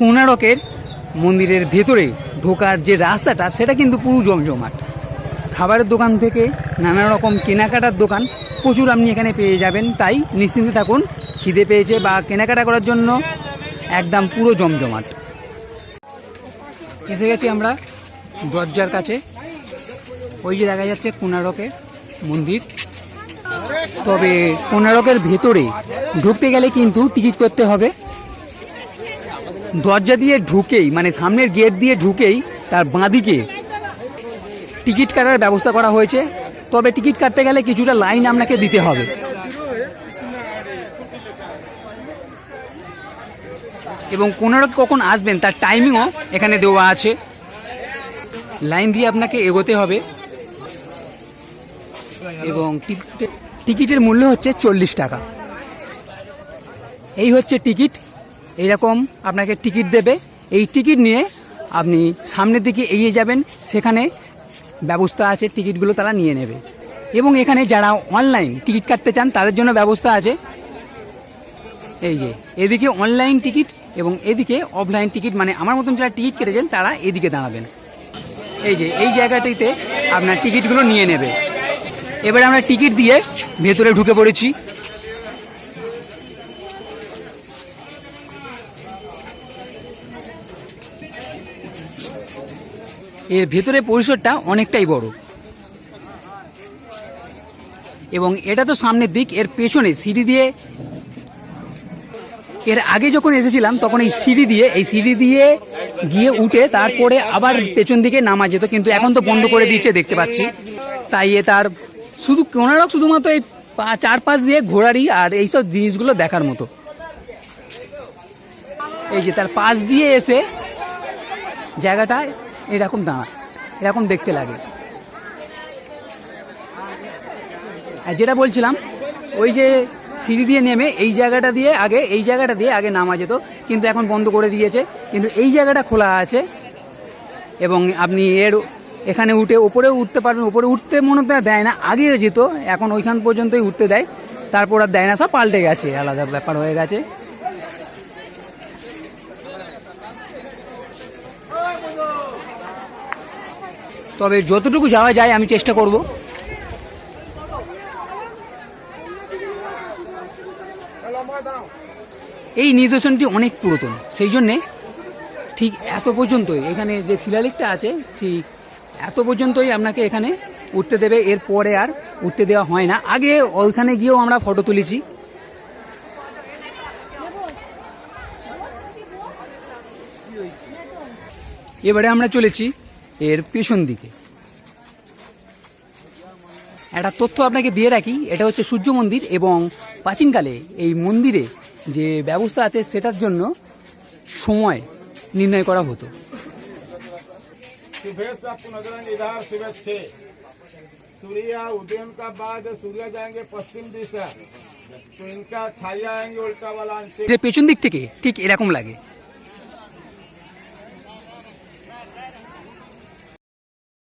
কোণারকের মন্দিরের ভেতরে ঢোকার যে রাস্তাটা সেটা কিন্তু পুরো জমজমাট। খাবারের দোকান থেকে নানা রকম কেনাকাটার দোকান প্রচুর আপনি এখানে পেয়ে যাবেন। তাই নিশ্চিন্তে থাকুন, খিদে পেয়েছে বা কেনাকাটা করার জন্য একদম পুরো জমজমাট। এসে গেছি আমরা দরজার কাছে। ওই যে দেখা যাচ্ছে কোণারকের মন্দির। তবে কোণারকের ভেতরে ঢুকতে গেলে কিন্তু টিকিট করতে হবে। দরজা দিয়ে ঢুকেই মানে সামনের গেট দিয়ে ঢুকেই তার বাঁদিকে টিকিট কাটার ব্যবস্থা করা হয়েছে। তবে টিকিট কাটতে গেলে কিছুটা লাইন আপনাকে দিতে হবে। এবং কোণারক কখন আসবেন তার টাইমিংও এখানে দেওয়া আছে। লাইন দিয়ে আপনাকে এগোতে হবে এবং টিকিটের মূল্য হচ্ছে 40 টাকা। এই হচ্ছে টিকিট। এইরকম আপনাকে টিকিট দেবে। এই টিকিট নিয়ে আপনি সামনের দিকে এগিয়ে যাবেন, সেখানে ব্যবস্থা আছে, টিকিটগুলো তারা নিয়ে নেবে। এবং এখানে যারা অনলাইন টিকিট কাটতে চান তাদের জন্য ব্যবস্থা আছে। এই যে এদিকে অনলাইন টিকিট এবং এদিকে অফলাইন টিকিট, মানে আমার মতন যারা টিকিট কেটেছেন তারা এদিকে দাঁড়াবেন। এই যে এই জায়গাটিতে আপনার টিকিটগুলো নিয়ে নেবে। এবারে আমরা টিকিট দিয়ে ভেতরে ঢুকে পড়েছি। এর ভেতরে পরিসরটা অনেকটাই বড় এবং এটা তো সামনের দিক। এর পেছনে সিঁড়ি দিয়ে, এর আগে যখন এসেছিলাম তখন এই সিঁড়ি দিয়ে গিয়ে উঠে তারপরে আবার পেছন দিকে নামা যেত, কিন্তু এখন তো বন্ধ করে দিয়েছে দেখতে পাচ্ছি। তাই তার শুধু কোণারক শুধুমাত্র এই চারপাশ দিয়ে ঘোরারই আর এইসব জিনিসগুলো দেখার মতো। এই যে তার পাশ দিয়ে এসে জায়গাটা এরকম দাঁড়ায়, এরকম দেখতে লাগে। আর যেটা বলছিলাম, ওই যে সিঁড়ি দিয়ে নেমে এই জায়গাটা দিয়ে আগে নামা যেত, কিন্তু এখন বন্ধ করে দিয়েছে। কিন্তু এই জায়গাটা খোলা আছে এবং আপনি এখানে উঠে ওপরে উঠতে পারবেন। ওপরে উঠতে মনে দেয় না, আগে যেত, এখন ওইখান পর্যন্তই উঠতে দেয়, তারপর আর দেয় না। সব পাল্টে গেছে, আলাদা ব্যাপার হয়ে গেছে। তবে যতটুকু যাওয়া যায় আমি চেষ্টা করব। এই নিদর্শনটি অনেক পুরাতন, সেই জন্যে ঠিক এত পর্যন্তই এখানে যে শিলালেখটা আছে ঠিক এত পর্যন্তই আপনাকে এখানে উঠতে দেবে। এরপরে আর উঠতে দেওয়া হয় না। আগে ওইখানে গিয়েও আমরা ফটো তুলেছি। এবারে আমরা চলেছি এর পেছন দিকে। একটা তথ্য আপনাকে দিয়ে রাখি, এটা হচ্ছে সূর্য মন্দির এবং প্রাচীনকালে এই মন্দিরে যে ব্যবস্থা আছে সেটার জন্য সময় নির্ণয় করা হতো। পেছন দিক থেকে ঠিক এরকম লাগে।